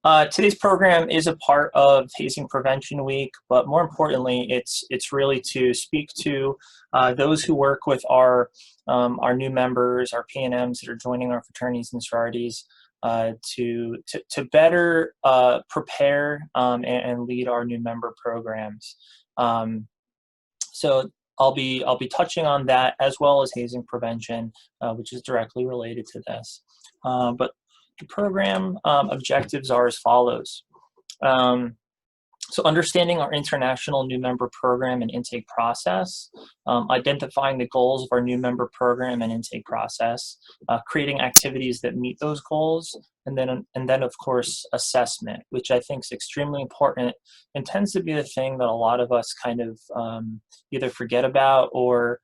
Today's program is a part of Hazing Prevention Week, but more importantly, it's really to speak to those who work with our new members, our P&Ms that are joining our fraternities and sororities, to better prepare and lead our new member programs. So I'll be touching on that as well as hazing prevention, which is directly related to this. But the program objectives are as follows. So understanding our international new member program and intake process, identifying the goals of our new member program and intake process, creating activities that meet those goals, and then of course assessment, which I think is extremely important and tends to be the thing that a lot of us kind of either forget about or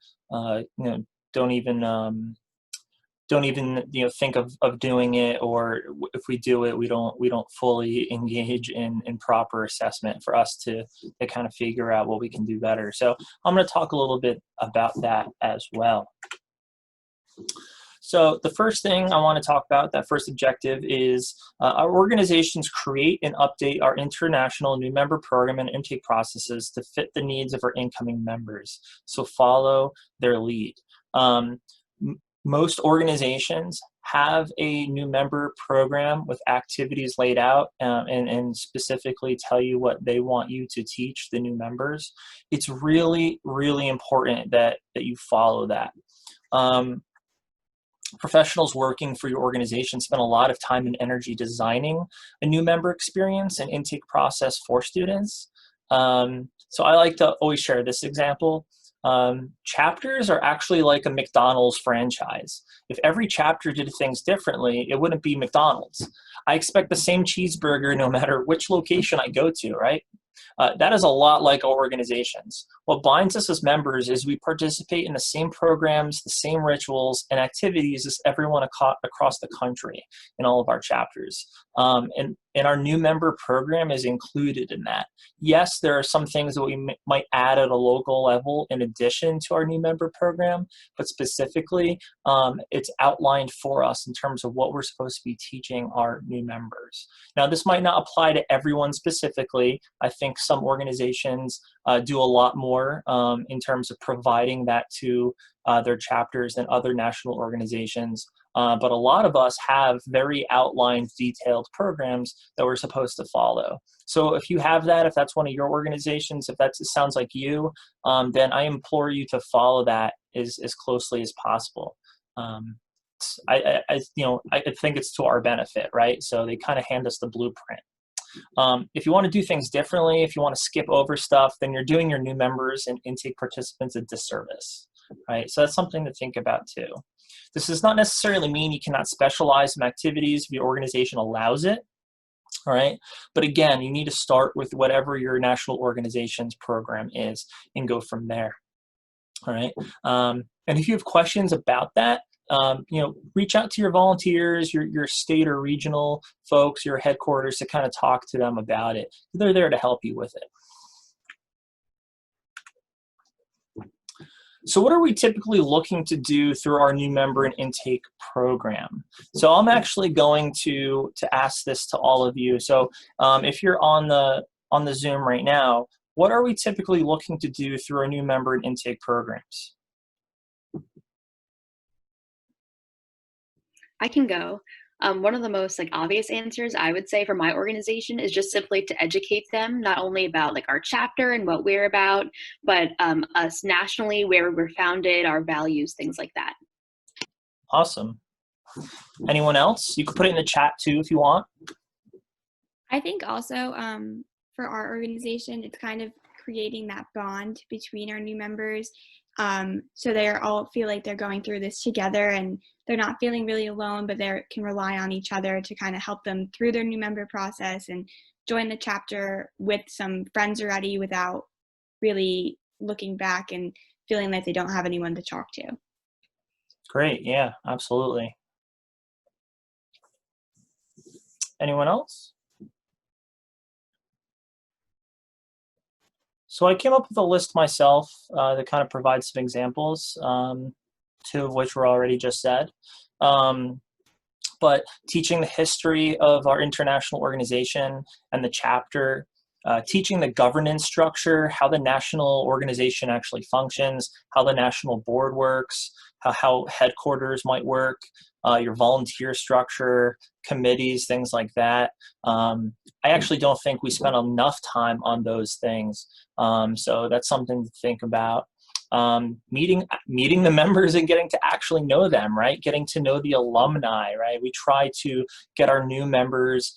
don't even think of doing it, or if we do it, we don't fully engage in proper assessment for us to kind of figure out what we can do better. So I'm going to talk a little bit about that as well. So the first thing I want to talk about, that first objective, is our organizations create and update our international new member program and intake processes to fit the needs of our incoming members. So follow their lead. Most organizations have a new member program with activities laid out and specifically tell you what they want you to teach the new members. It's really, really important that you follow that. Professionals working for your organization spend a lot of time and energy designing a new member experience and intake process for students. So I like to always share this example. Chapters are actually like a McDonald's franchise. If every chapter did things differently, it wouldn't be McDonald's. I expect the same cheeseburger no matter which location I go to, right? That is a lot like our organizations. What binds us as members is we participate in the same programs, the same rituals, and activities as everyone across the country in all of our chapters. And our new member program is included in that. Yes, there are some things that we might add at a local level in addition to our new member program, but specifically, it's outlined for us in terms of what we're supposed to be teaching our new members. Now, this might not apply to everyone specifically. I think some organizations do a lot more in terms of providing that to their chapters than other national organizations. But a lot of us have very outlined, detailed programs that we're supposed to follow. So if you have that, if that's one of your organizations, if that sounds like you, then I implore you to follow that as closely as possible. I think it's to our benefit, right? So they kind of hand us the blueprint. If you want to do things differently, if you want to skip over stuff, then you're doing your new members and intake participants a disservice, right? So that's something to think about too. This does not necessarily mean you cannot specialize in activities if your organization allows it, all right? But again, you need to start with whatever your national organization's program is and go from there, all right? And if you have questions about that, reach out to your volunteers, your state or regional folks, your headquarters, to kind of talk to them about it. They're there to help you with it. So what are we typically looking to do through our new member and intake program? So I'm actually going to ask this to all of you. So if you're on the Zoom right now, what are we typically looking to do through our new member and intake programs? I can go. One of the most obvious answers I would say for my organization is just simply to educate them not only about our chapter and what we're about, but us nationally, where we're founded, our values, things like that. Awesome. Anyone else? You can put it in the chat too if you want. I think also for our organization, it's kind of creating that bond between our new members. So they all feel like they're going through this together and they're not feeling really alone, but they can rely on each other to kind of help them through their new member process and join the chapter with some friends already without really looking back and feeling like they don't have anyone to talk to. Great, yeah, absolutely. Anyone else? So I came up with a list myself that kind of provides some examples, two of which were already just said. but teaching the history of our international organization and the chapter, teaching the governance structure, how the national organization actually functions, how the national board works, how headquarters might work, your volunteer structure, committees, things like that. I actually don't think we spend enough time on those things. So that's something to think about. Meeting the members and getting to actually know them, right? Getting to know the alumni, right? We try to get our new members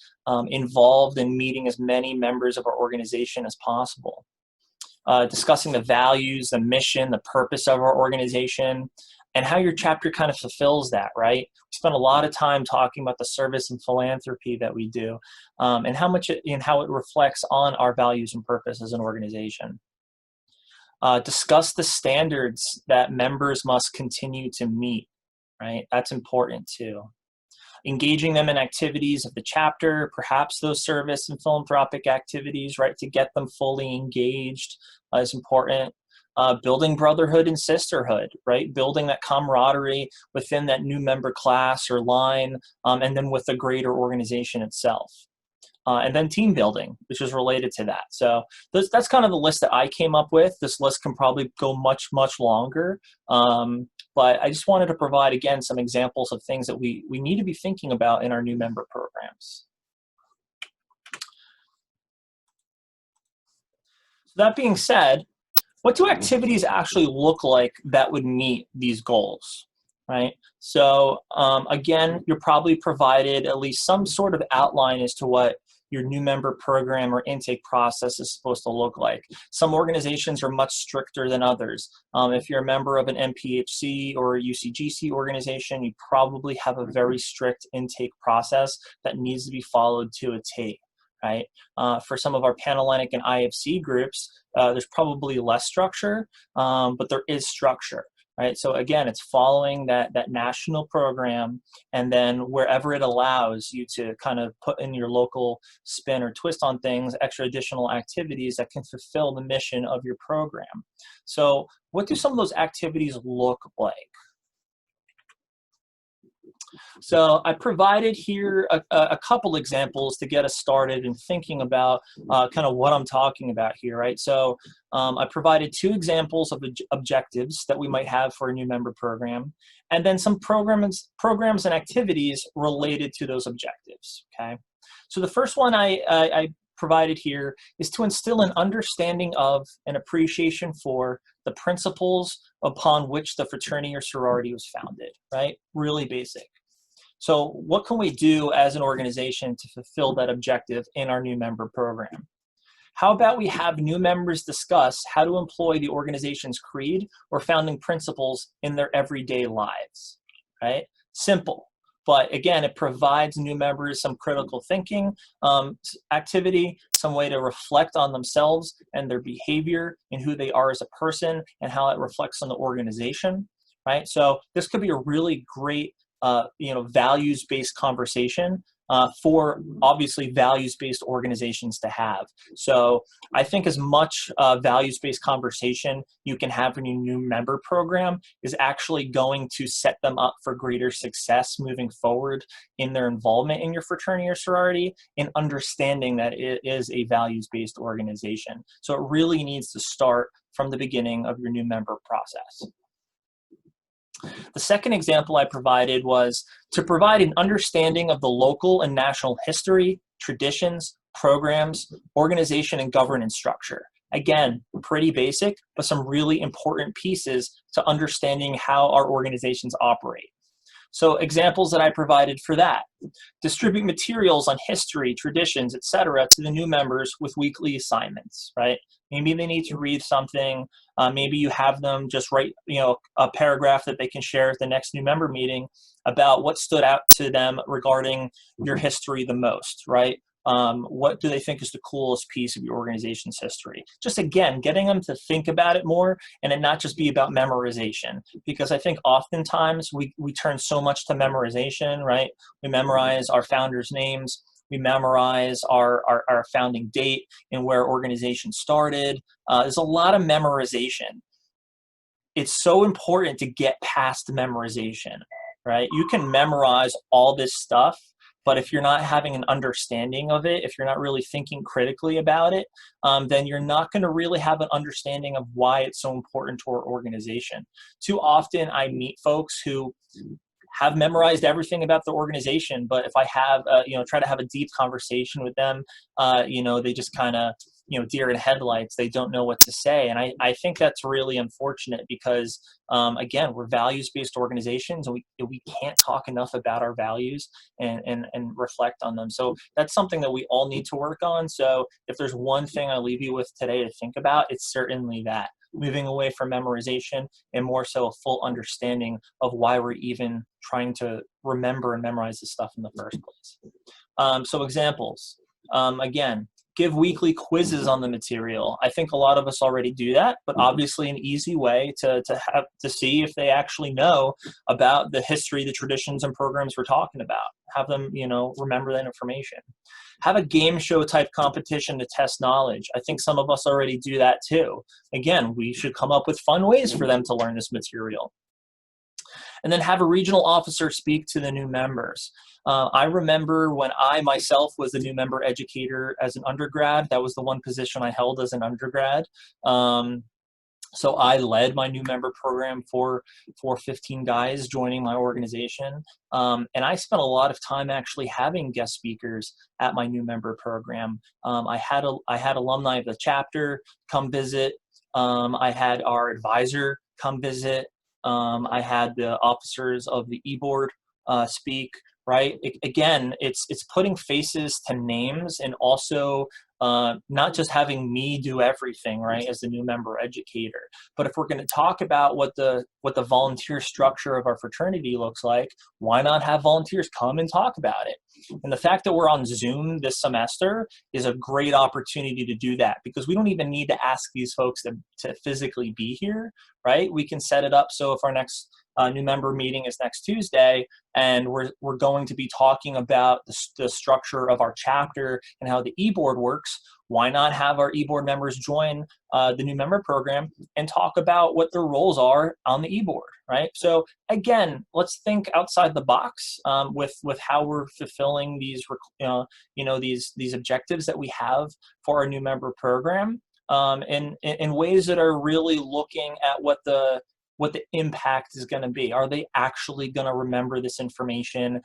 involved in meeting as many members of our organization as possible. Discussing the values, the mission, the purpose of our organization, and how your chapter kind of fulfills that, right? We spend a lot of time talking about the service and philanthropy that we do, and how it reflects on our values and purpose as an organization. Discuss the standards that members must continue to meet, right? That's important too. Engaging them in activities of the chapter, perhaps those service and philanthropic activities, right, to get them fully engaged is important. Building brotherhood and sisterhood, right? Building that camaraderie within that new member class or line, and then with the greater organization itself. And then team building, which is related to that. So that's kind of the list that I came up with. This list can probably go much, much longer. But I just wanted to provide, again, some examples of things that we need to be thinking about in our new member programs. So that being said, what do activities actually look like that would meet these goals, right? So again, you're probably provided at least some sort of outline as to what your new member program or intake process is supposed to look like. Some organizations are much stricter than others. If you're a member of an MPHC or a UCGC organization, you probably have a very strict intake process that needs to be followed to a T, right? For some of our Panhellenic and IFC groups, there's probably less structure, but there is structure. Right? So again, it's following that national program, and then wherever it allows you to kind of put in your local spin or twist on things, extra additional activities that can fulfill the mission of your program. So what do some of those activities look like? So I provided here a couple examples to get us started in thinking about kind of what I'm talking about here, right? So I provided 2 examples of objectives that we might have for a new member program, and then some programs and activities related to those objectives, okay? So the first one I provided here is to instill an understanding of and appreciation for the principles upon which the fraternity or sorority was founded, right? Really basic. So what can we do as an organization to fulfill that objective in our new member program? How about we have new members discuss how to employ the organization's creed or founding principles in their everyday lives, right? Simple. But again, it provides new members some critical thinking activity, some way to reflect on themselves and their behavior and who they are as a person and how it reflects on the organization, right? So this could be a really great values-based conversation for obviously values-based organizations to have. So I think as much values-based conversation you can have in your new member program is actually going to set them up for greater success moving forward in their involvement in your fraternity or sorority, and understanding that it is a values-based organization. So it really needs to start from the beginning of your new member process. The second example I provided was to provide an understanding of the local and national history, traditions, programs, organization, and governance structure. Again, pretty basic, but some really important pieces to understanding how our organizations operate. So examples that I provided for that: distribute materials on history, traditions, etc. to the new members with weekly assignments, right? Maybe they need to read something. Maybe you have them just write, a paragraph that they can share at the next new member meeting about what stood out to them regarding your history the most, right? What do they think is the coolest piece of your organization's history? Just again, getting them to think about it more and it not just be about memorization, because I think oftentimes we turn so much to memorization, right? We memorize our founders' names, we memorize our founding date and where organization started. There's a lot of memorization. It's so important to get past memorization. right? You can memorize all this stuff, but if you're not having an understanding of it, if you're not really thinking critically about it, then you're not going to really have an understanding of why it's so important to our organization. Too often I meet folks who have memorized everything about the organization, but if I have, try to have a deep conversation with them, they just kind of, deer in headlights. They don't know what to say. And I think that's really unfortunate because, again, we're values-based organizations, and we can't talk enough about our values and reflect on them. So that's something that we all need to work on. So if there's one thing I leave you with today to think about, it's certainly that. Moving away from memorization and more so a full understanding of why we're even trying to remember and memorize this stuff in the first place. So examples, again, give weekly quizzes on the material. I think a lot of us already do that, but obviously an easy way to see if they actually know about the history, the traditions, and programs we're talking about. Have them, remember that information. Have a game show type competition to test knowledge. I think some of us already do that too. Again, we should come up with fun ways for them to learn this material. And then have a regional officer speak to the new members. I remember when I myself was the new member educator as an undergrad. That was the one position I held as an undergrad. So I led my new member program for 15 guys joining my organization. And I spent a lot of time actually having guest speakers at my new member program. I had alumni of the chapter come visit. I had our advisor come visit. I had the officers of the e-board speak, right? Again, it's putting faces to names, and also not just having me do everything, right, as the new member educator. But if we're going to talk about what the volunteer structure of our fraternity looks like, why not have volunteers come and talk about it? And the fact that we're on Zoom this semester is a great opportunity to do that, because we don't even need to ask these folks to physically be here, right? We can set it up so if our next new member meeting is next Tuesday, and we're going to be talking about the structure of our chapter and how the e-board works, why not have our e-board members join the new member program and talk about what their roles are on the e-board, right? So again, let's think outside the box with how we're fulfilling these these objectives that we have for our new member program, in ways that are really looking at what the impact is going to be. Are they actually going to remember this information?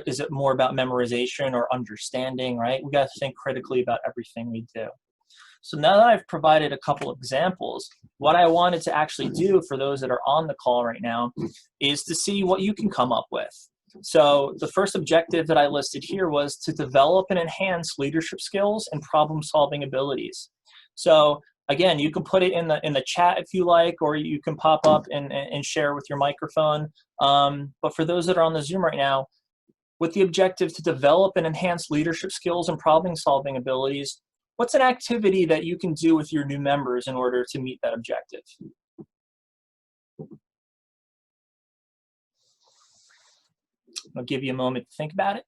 Is it more about memorization or understanding, right? We got to think critically about everything we do. So now that I've provided a couple of examples, what I wanted to actually do for those that are on the call right now is to see what you can come up with. So the first objective that I listed here was to develop and enhance leadership skills and problem-solving abilities. So again, you can put it in the chat if you like, or you can pop up and share with your microphone. But for those that are on the Zoom right now, with the objective to develop and enhance leadership skills and problem-solving abilities, what's an activity that you can do with your new members in order to meet that objective? I'll give you a moment to think about it.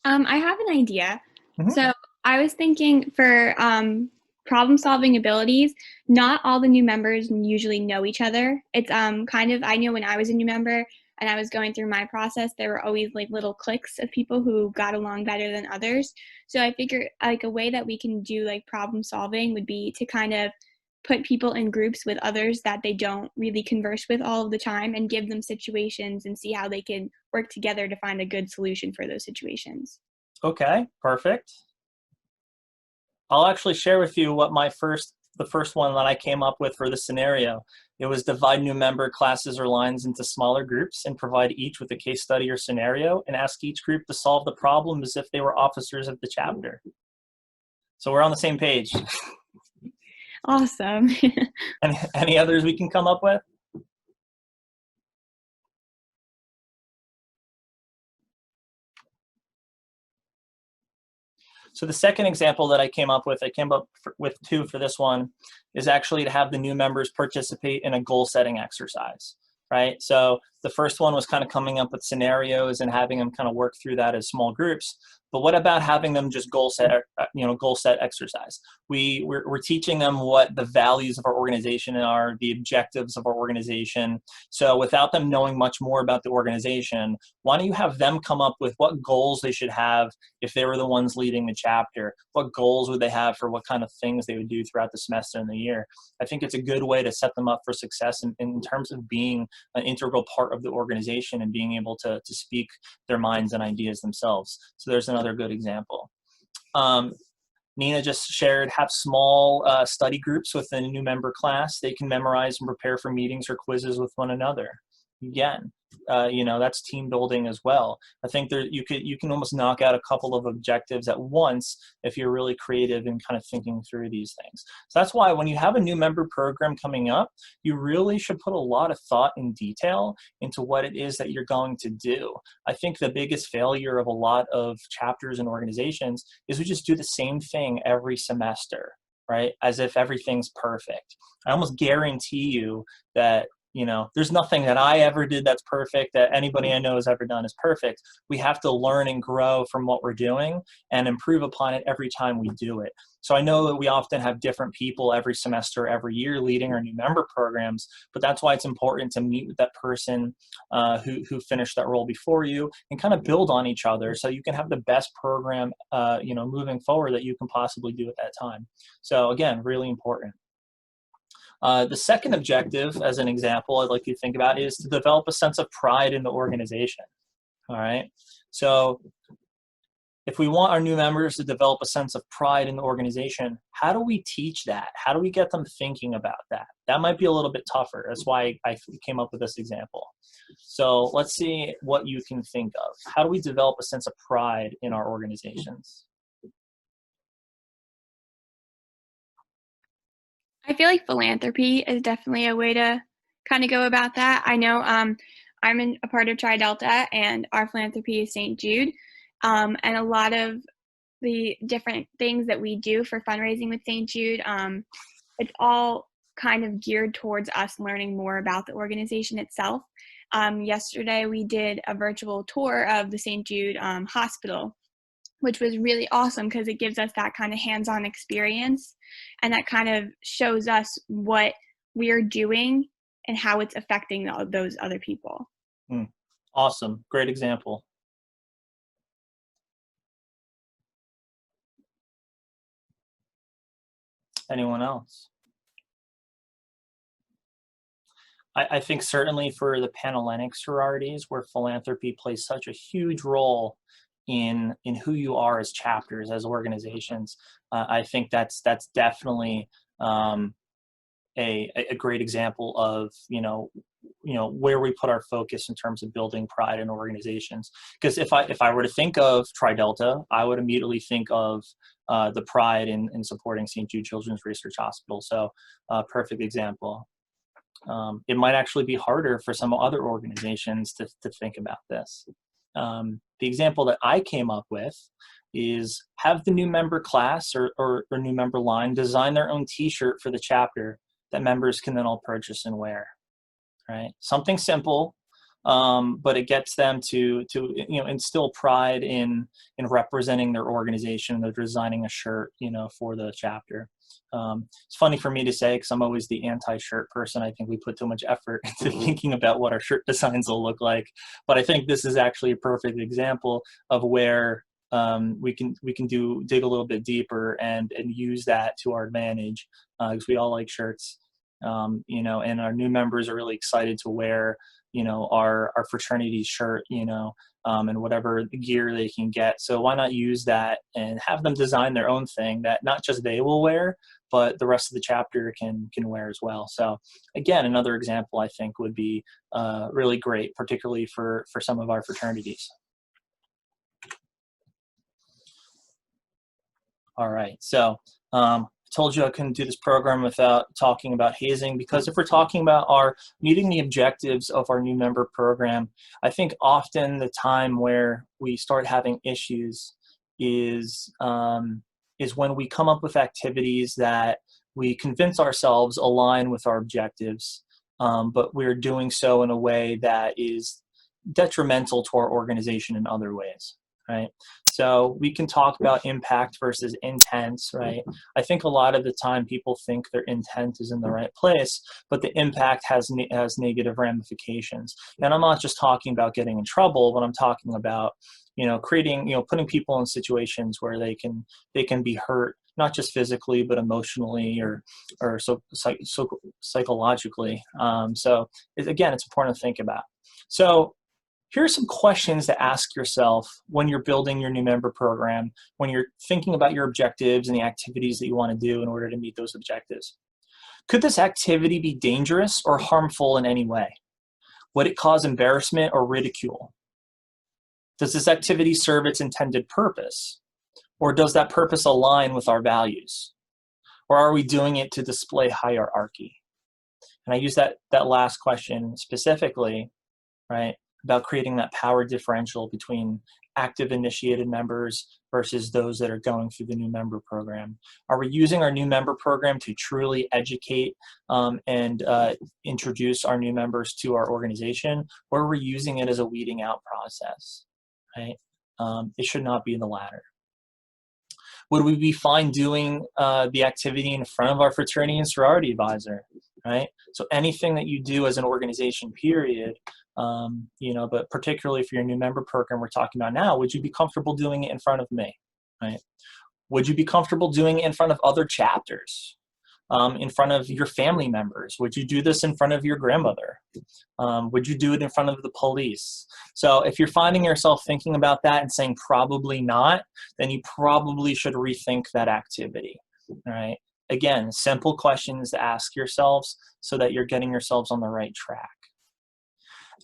I have an idea. Mm-hmm. So I was thinking for problem-solving abilities, not all the new members usually know each other. It's I know when I was a new member and I was going through my process, there were always like little cliques of people who got along better than others. So I figured like a way that we can do like problem solving would be to kind of put people in groups with others that they don't really converse with all of the time and give them situations and see how they can work together to find a good solution for those situations. Okay, perfect. I'll actually share with you what the first one that I came up with for the scenario. It was divide new member classes or lines into smaller groups and provide each with a case study or scenario and ask each group to solve the problem as if they were officers of the chapter. So we're on the same page. Awesome. Any others we can come up with? So the second example that I came up with two for this one, is actually to have the new members participate in a goal setting exercise, right? So The first one was kind of coming up with scenarios and having them kind of work through that as small groups. But what about having them just goal set exercise? We're teaching them what the values of our organization are, the objectives of our organization. So without them knowing much more about the organization, why don't you have them come up with what goals they should have if they were the ones leading the chapter? What goals would they have for what kind of things they would do throughout the semester and the year? I think it's a good way to set them up for success in terms of being an integral part of the organization and being able to speak their minds and ideas themselves. So there's another good example. Nina just shared, have small study groups within a new member class. They can memorize and prepare for meetings or quizzes with one another. Again, that's team building as well. I think you can almost knock out a couple of objectives at once if you're really creative and kind of thinking through these things. So that's why when you have a new member program coming up, you really should put a lot of thought and detail into what it is that you're going to do. I think the biggest failure of a lot of chapters and organizations is we just do the same thing every semester, right? As if everything's perfect. I almost guarantee you that there's nothing that I ever did that's perfect, that anybody I know has ever done is perfect. We have to learn and grow from what we're doing and improve upon it every time we do it. So I know that we often have different people every semester, every year leading our new member programs, but that's why it's important to meet with that person who finished that role before you and kind of build on each other so you can have the best program, moving forward that you can possibly do at that time. So again, really important. The second objective, as an example, I'd like you to think about is to develop a sense of pride in the organization. All right. So if we want our new members to develop a sense of pride in the organization, how do we teach that? How do we get them thinking about that? That might be a little bit tougher. That's why I came up with this example. So let's see what you can think of. How do we develop a sense of pride in our organizations? I feel like philanthropy is definitely a way to kind of go about that. I know I'm a part of Tri Delta, and our philanthropy is St. Jude. And a lot of the different things that we do for fundraising with St. Jude, it's all kind of geared towards us learning more about the organization itself. Yesterday, we did a virtual tour of the St. Jude hospital, which was really awesome because it gives us that kind of hands-on experience, and that kind of shows us what we're doing and how it's affecting those other people. Awesome. Great example. Anyone else? I think certainly for the Panhellenic sororities, where philanthropy plays such a huge role in who you are as chapters, as organizations, I think that's definitely a great example of where we put our focus in terms of building pride in organizations. Because if I were to think of Tri Delta, I would immediately think of the pride in supporting St. Jude Children's Research Hospital. So perfect example. It might actually be harder for some other organizations to think about this. The example that I came up with is have the new member class or new member line design their own t-shirt for the chapter that members can then all purchase and wear, right? Something simple, but it gets them to instill pride in representing their organization. They're designing a shirt, for the chapter. It's funny for me to say because I'm always the anti-shirt person. I think we put too much effort into thinking about what our shirt designs will look like. But I think this is actually a perfect example of where we can dig a little bit deeper and use that to our advantage because we all like shirts, and our new members are really excited to wear our fraternity shirt, and whatever gear they can get. So why not use that and have them design their own thing that not just they will wear, but the rest of the chapter can wear as well. So again, another example I think would be really great, particularly for some of our fraternities. All right, so told you I couldn't do this program without talking about hazing, because if we're talking about meeting the objectives of our new member program, I think often the time where we start having issues is when we come up with activities that we convince ourselves align with our objectives, but we're doing so in a way that is detrimental to our organization in other ways, right? So we can talk about impact versus intent, right? I think a lot of the time people think their intent is in the right place, but the impact has negative ramifications. And I'm not just talking about getting in trouble, but I'm talking about, creating, putting people in situations where they can be hurt, not just physically, but emotionally or psychologically. So again, it's important to think about. So here are some questions to ask yourself when you're building your new member program, when you're thinking about your objectives and the activities that you want to do in order to meet those objectives. Could this activity be dangerous or harmful in any way? Would it cause embarrassment or ridicule? Does this activity serve its intended purpose? Or does that purpose align with our values? Or are we doing it to display hierarchy? And I use that last question specifically, right, about creating that power differential between active initiated members versus those that are going through the new member program. Are we using our new member program to truly educate and introduce our new members to our organization, or are we using it as a weeding out process, right? It should not be the latter. Would we be fine doing the activity in front of our fraternity and sorority advisor, right? So anything that you do as an organization, period, but particularly for your new member program we're talking about now, would you be comfortable doing it in front of me, right? Would you be comfortable doing it in front of other chapters, in front of your family members? Would you do this in front of your grandmother? Would you do it in front of the police? So if you're finding yourself thinking about that and saying probably not, then you probably should rethink that activity, all right? Again, simple questions to ask yourselves so that you're getting yourselves on the right track.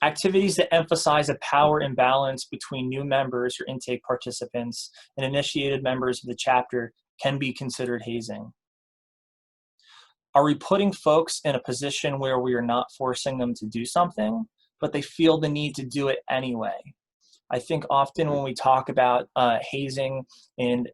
Activities that emphasize a power imbalance between new members or intake participants and initiated members of the chapter can be considered hazing. Are we putting folks in a position where we are not forcing them to do something, but they feel the need to do it anyway? I think often when we talk about hazing and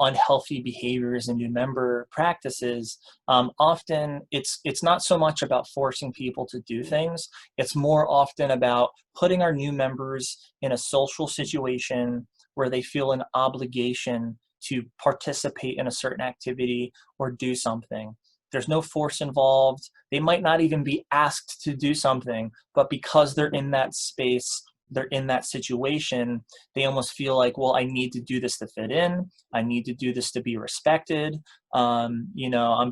unhealthy behaviors and new member practices, often it's not so much about forcing people to do things. It's more often about putting our new members in a social situation where they feel an obligation to participate in a certain activity or do something. There's no force involved. They might not even be asked to do something, but because they're in that space, they're in that situation, they almost feel like, well, I need to do this to fit in. I need to do this to be respected. I'm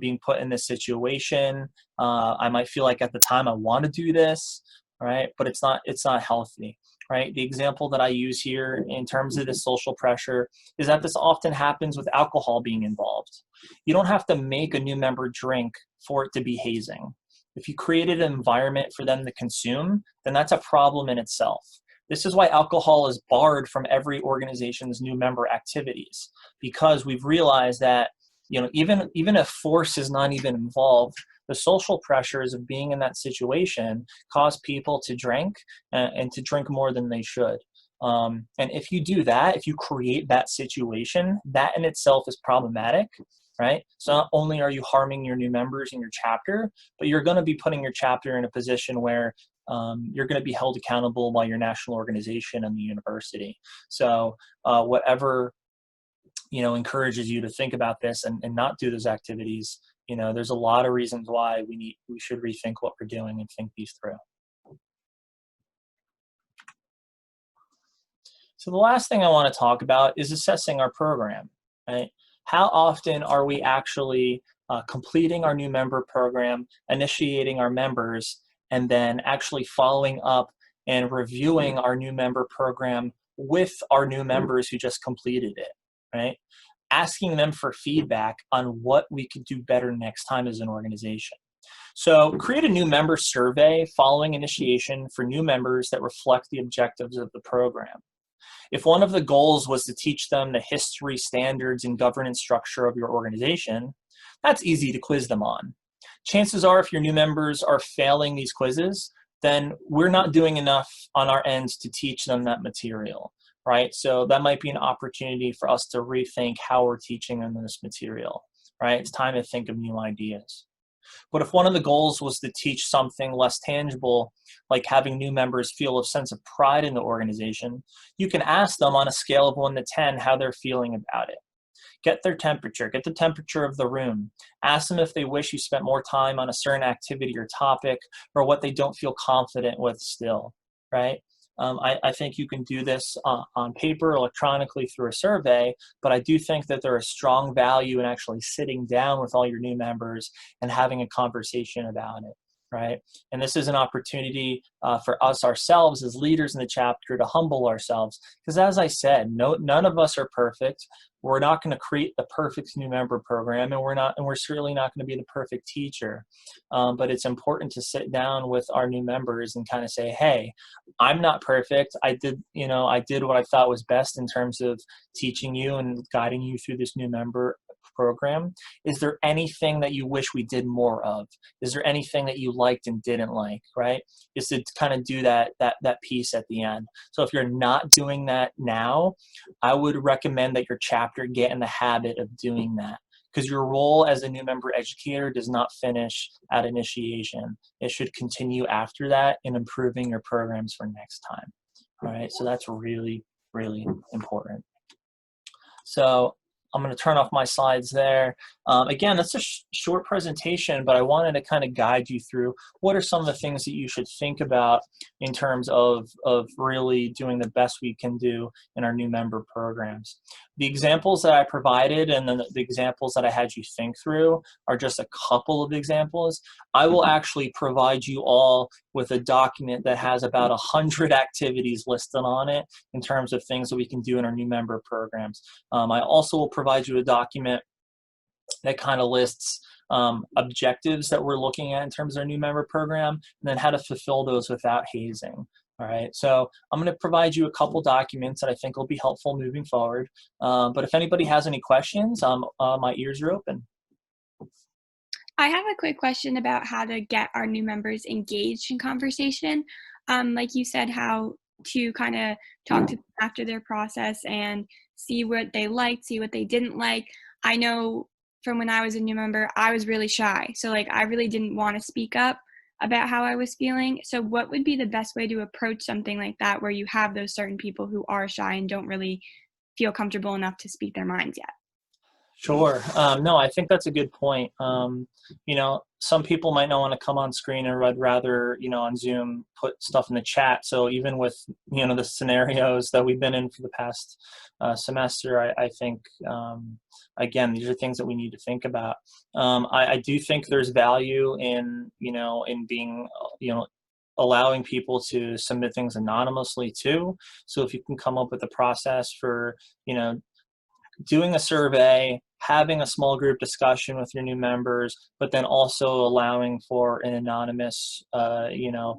being put in this situation. I might feel like at the time I want to do this, right? But it's not healthy, right? The example that I use here in terms of this social pressure is that this often happens with alcohol being involved. You don't have to make a new member drink for it to be hazing. If you created an environment for them to consume, then that's a problem in itself. This is why alcohol is barred from every organization's new member activities, because we've realized that, even if force is not even involved, the social pressures of being in that situation cause people to drink and to drink more than they should. And if you do that, if you create that situation, that in itself is problematic, right? So not only are you harming your new members in your chapter, but you're going to be putting your chapter in a position where you're going to be held accountable by your national organization and the university. So whatever encourages you to think about this and not do those activities, there's a lot of reasons why we should rethink what we're doing and think these through. So the last thing I want to talk about is assessing our program, right? How often are we actually completing our new member program, initiating our members, and then actually following up and reviewing our new member program with our new members who just completed it, right? Asking them for feedback on what we could do better next time as an organization. So create a new member survey following initiation for new members that reflect the objectives of the program. If one of the goals was to teach them the history, standards, and governance structure of your organization, that's easy to quiz them on. Chances are if your new members are failing these quizzes, then we're not doing enough on our ends to teach them that material, right? So that might be an opportunity for us to rethink how we're teaching them this material, right? It's time to think of new ideas. But if one of the goals was to teach something less tangible, like having new members feel a sense of pride in the organization, you can ask them on a scale of 1 to 10 how they're feeling about it. Get their temperature, get the temperature of the room. Ask them if they wish you spent more time on a certain activity or topic, or what they don't feel confident with still, right? I think you can do this on paper, electronically through a survey, but I do think that there is strong value in actually sitting down with all your new members and having a conversation about it, right? And this is an opportunity for us ourselves as leaders in the chapter to humble ourselves. Because as I said, none of us are perfect. We're not going to create the perfect new member program, and we're certainly not going to be the perfect teacher. But it's important to sit down with our new members and kind of say, hey, I'm not perfect. I did what I thought was best in terms of teaching you and guiding you through this new member program. Is there anything that you wish we did more of? Is there anything that you liked and didn't like, right? Is to kind of do that piece at the end. So if you're not doing that now, I would recommend that your chapter get in the habit of doing that, because your role as a new member educator does not finish at initiation. It should continue after that in improving your programs for next time. All right, so that's really, really important. So I'm going to turn off my slides there. Again, that's a short presentation, but I wanted to kind of guide you through what are some of the things that you should think about in terms of really doing the best we can do in our new member programs. The examples that I provided and then the examples that I had you think through are just a couple of examples. I will actually provide you all with a document that has about 100 activities listed on it in terms of things that we can do in our new member programs. I also will provide you a document that kind of lists objectives that we're looking at in terms of our new member program, and then how to fulfill those without hazing. All right, so I'm going to provide you a couple documents that I think will be helpful moving forward. But if anybody has any questions, my ears are open. I have a quick question about how to get our new members engaged in conversation. Like you said, how to kind of talk to them after their process and see what they liked, see what they didn't like. I know from when I was a new member, I was really shy. So like I really didn't want to speak up about how I was feeling. So what would be the best way to approach something like that where you have those certain people who are shy and don't really feel comfortable enough to speak their minds yet? Sure. No, I think that's a good point. Some people might not want to come on screen, and would rather, on Zoom, put stuff in the chat. So even with, the scenarios that we've been in for the past semester, I think, again, these are things that we need to think about. I do think there's value in being, allowing people to submit things anonymously too. So if you can come up with a process for, doing a survey, having a small group discussion with your new members, but then also allowing for an anonymous,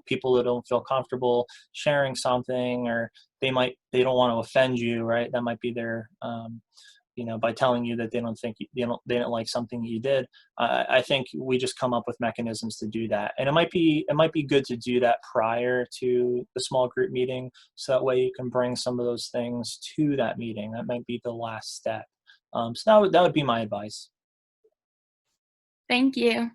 people that don't feel comfortable sharing something, or they don't want to offend you, right? That might be their, by telling you that they didn't like something you did. I think we just come up with mechanisms to do that, and it might be good to do that prior to the small group meeting, so that way you can bring some of those things to that meeting. That might be the last step. So that would be my advice. Thank you.